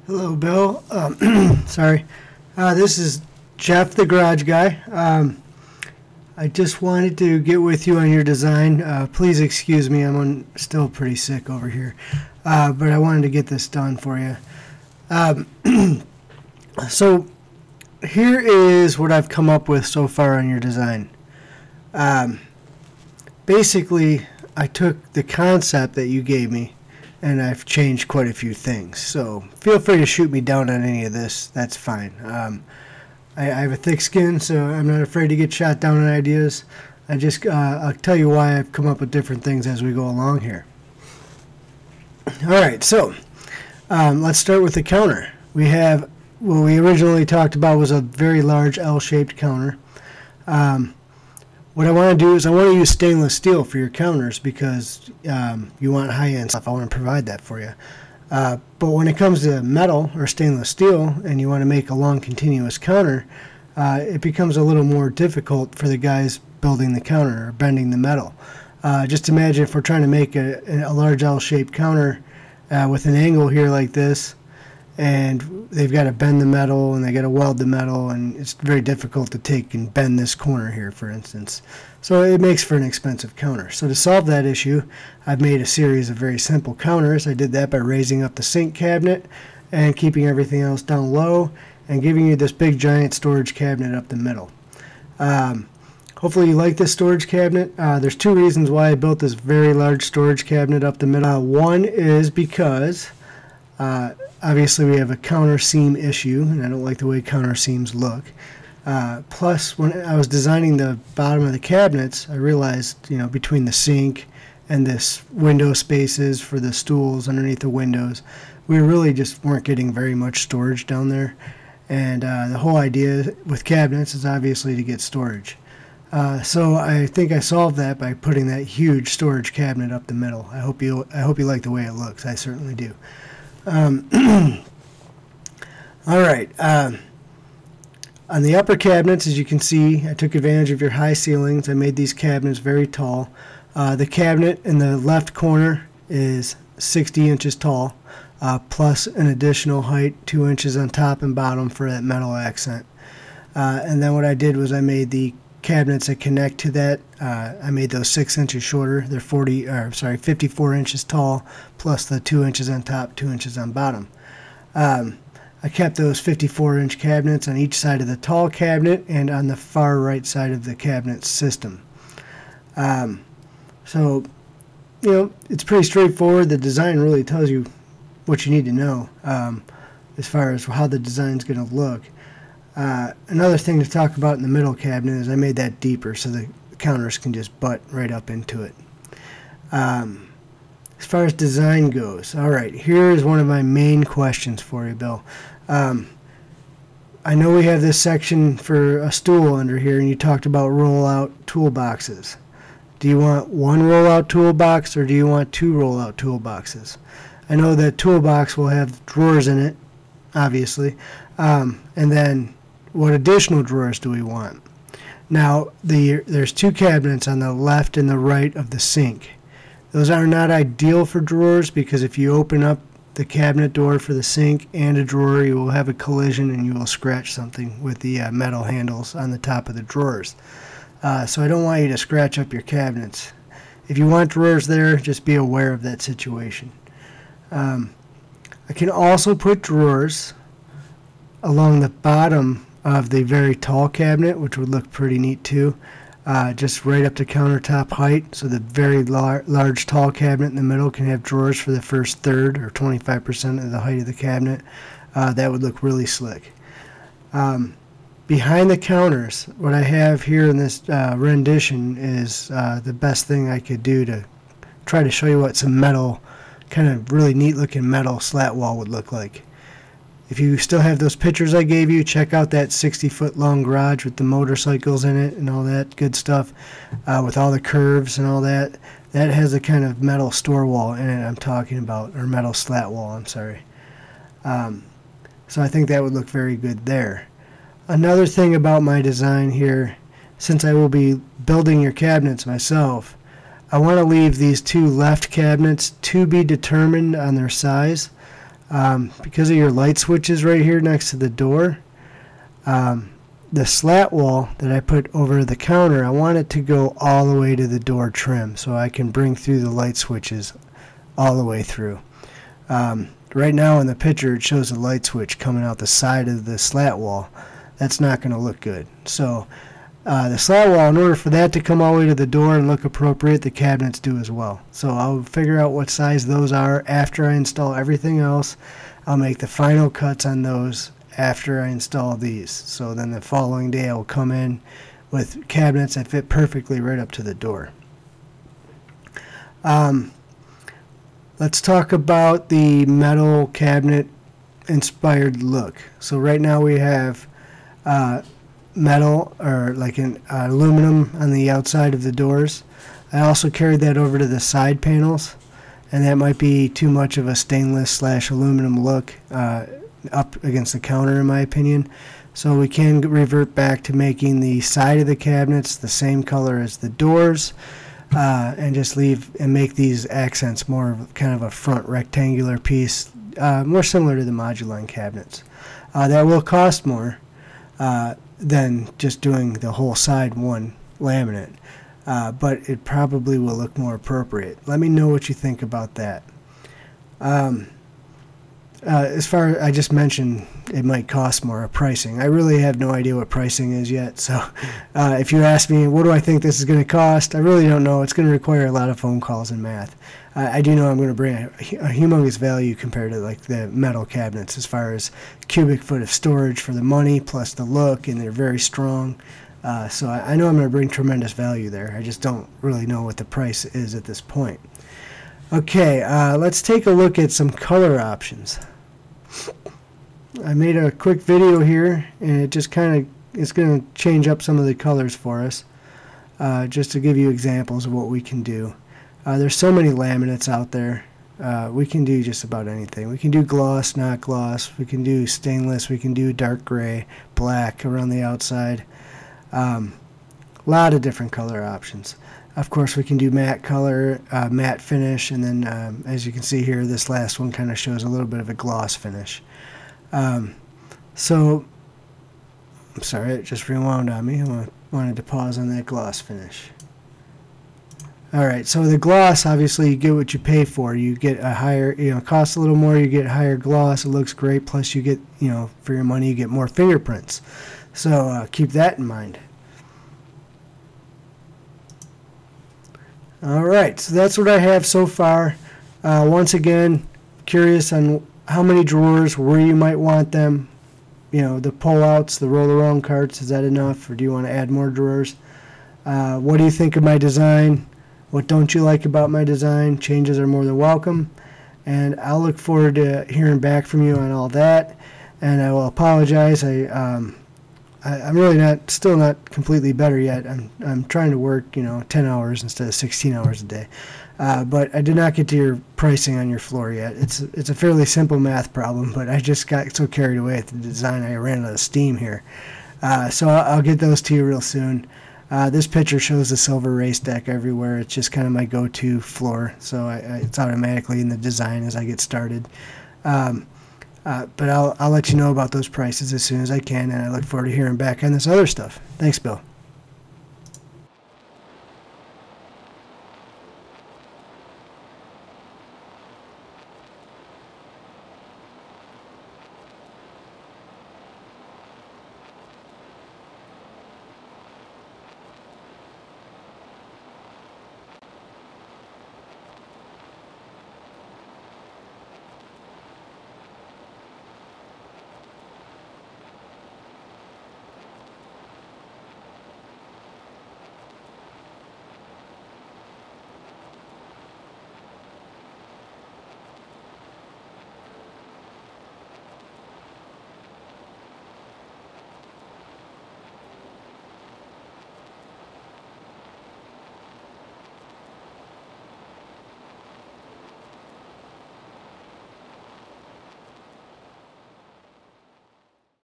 Hello, Bill. Sorry. This is Jeff, the garage guy. I just wanted to get with you on your design. Please excuse me, still pretty sick over here. But I wanted to get this done for you. So here is what I've come up with so far on your design. Basically, I took the concept that you gave me and I've changed quite a few things. So feel free to shoot me down on any of this. That's fine. I have a thick skin, so I'm not afraid to get shot down on ideas. I'll tell you why I've come up with different things as we go along here. All right, so let's start with the counter. We have what we originally talked about was a very large L-shaped counter. What I want to do is I want to use stainless steel for your counters because you want high-end stuff. I want to provide that for you. But when it comes to metal or stainless steel and you want to make a long continuous counter, it becomes a little more difficult for the guys building the counter or bending the metal. Just imagine if we're trying to make a large L-shaped counter with an angle here like this, and they've got to bend the metal and they got to weld the metal, and it's very difficult to take and bend this corner here, for instance. So it makes for an expensive counter. So to solve that issue, I've made a series of very simple counters. I did that by raising up the sink cabinet and keeping everything else down low and giving you this big giant storage cabinet up the middle. Hopefully you like this storage cabinet. There's two reasons why I built this very large storage cabinet up the middle. One is because obviously we have a counter seam issue, and I don't like the way counter seams look. Plus, when I was designing the bottom of the cabinets, I realized, between the sink and this window spaces for the stools underneath the windows, we really just weren't getting very much storage down there. And the whole idea with cabinets is obviously to get storage. So I think I solved that by putting that huge storage cabinet up the middle. I hope you like the way it looks. I certainly do. All right. On the upper cabinets, as you can see, I took advantage of your high ceilings. I made these cabinets very tall. The cabinet in the left corner is 60 inches tall, plus an additional height 2 inches on top and bottom for that metal accent. And then what I did was I made the cabinets that connect to that. I made those 6 inches shorter. They're 54 inches tall, plus the 2 inches on top, 2 inches on bottom. I kept those 54-inch cabinets on each side of the tall cabinet and on the far right side of the cabinet system. So, it's pretty straightforward. The design really tells you what you need to know as far as how the design's going to look. Another thing to talk about in the middle cabinet is I made that deeper so the counters can just butt right up into it. As far as design goes, all right, here is one of my main questions for you, Bill. I know we have this section for a stool under here, and you talked about roll-out toolboxes. Do you want one roll-out toolbox, or do you want two roll-out toolboxes? I know that toolbox will have drawers in it, obviously, and then what additional drawers do we want? Now, there's two cabinets on the left and the right of the sink. Those are not ideal for drawers because if you open up the cabinet door for the sink and a drawer, you will have a collision and you will scratch something with the metal handles on the top of the drawers. So I don't want you to scratch up your cabinets. If you want drawers there, just be aware of that situation. I can also put drawers along the bottom of the very tall cabinet, which would look pretty neat too. Just right up to countertop height, so the very large tall cabinet in the middle can have drawers for the first third or 25% of the height of the cabinet. That would look really slick. Behind the counters, what I have here in this rendition is the best thing I could do to try to show you what some metal, kind of really neat looking metal slat wall would look like. If you still have those pictures I gave you, check out that 60-foot long garage with the motorcycles in it and all that good stuff, with all the curves and all that. That has the kind of metal store wall in it I'm talking about, or metal slat wall, I'm sorry. So I think that would look very good there. Another thing about my design here, since I will be building your cabinets myself, I want to leave these two left cabinets to be determined on their size. Because of your light switches right here next to the door, the slat wall that I put over the counter, I want it to go all the way to the door trim so I can bring through the light switches all the way through. Right now in the picture it shows a light switch coming out the side of the slat wall. That's not going to look good. So the slat wall, in order for that to come all the way to the door and look appropriate, the cabinets do as well. So I'll figure out what size those are after I install everything else. I'll make the final cuts on those after I install these. So then the following day I'll come in with cabinets that fit perfectly right up to the door. Let's talk about the metal cabinet inspired look. So right now we have metal, or like an aluminum on the outside of the doors. I also carried that over to the side panels, and that might be too much of a stainless / aluminum look up against the counter in my opinion. So we can revert back to making the side of the cabinets the same color as the doors, and just leave and make these accents more of kind of a front rectangular piece, more similar to the Moduline cabinets. That will cost more than just doing the whole side one laminate, but it probably will look more appropriate. Let me know what you think about that. As far as I just mentioned, it might cost more pricing. I really have no idea what pricing is yet, so if you ask me what do I think this is going to cost, I really don't know. It's going to require a lot of phone calls and math. I do know I'm going to bring a humongous value compared to like the metal cabinets as far as cubic foot of storage for the money plus the look, and they're very strong. So I know I'm going to bring tremendous value there. I just don't really know what the price is at this point. Okay, let's take a look at some color options. I made a quick video here, and it just it's going to change up some of the colors for us, just to give you examples of what we can do. There's so many laminates out there. We can do just about anything. We can do gloss, not gloss. We can do stainless. We can do dark gray, black around the outside. A lot of different color options. Of course, we can do matte color, matte finish, and then as you can see here, this last one kind of shows a little bit of a gloss finish. So, I'm sorry, it just rewound on me. I wanted to pause on that gloss finish. Alright, so the gloss, obviously you get what you pay for. You get a higher, it costs a little more, you get higher gloss, it looks great, plus you get, for your money, you get more fingerprints. So keep that in mind. Alright, so that's what I have so far. Once again, curious on how many drawers, where you might want them. The pull-outs, the roll-around carts, is that enough, or do you want to add more drawers? What do you think of my design? What don't you like about my design? Changes are more than welcome. And I'll look forward to hearing back from you on all that. And I will apologize. I'm really still not completely better yet. I'm trying to work 10 hours instead of 16 hours a day. But I did not get to your pricing on your floor yet. It's a fairly simple math problem, but I just got so carried away at the design I ran out of steam here. So I'll get those to you real soon. This picture shows the silver race deck everywhere. It's just kind of my go-to floor, so it's automatically in the design as I get started. But I'll let you know about those prices as soon as I can, and I look forward to hearing back on this other stuff. Thanks, Bill.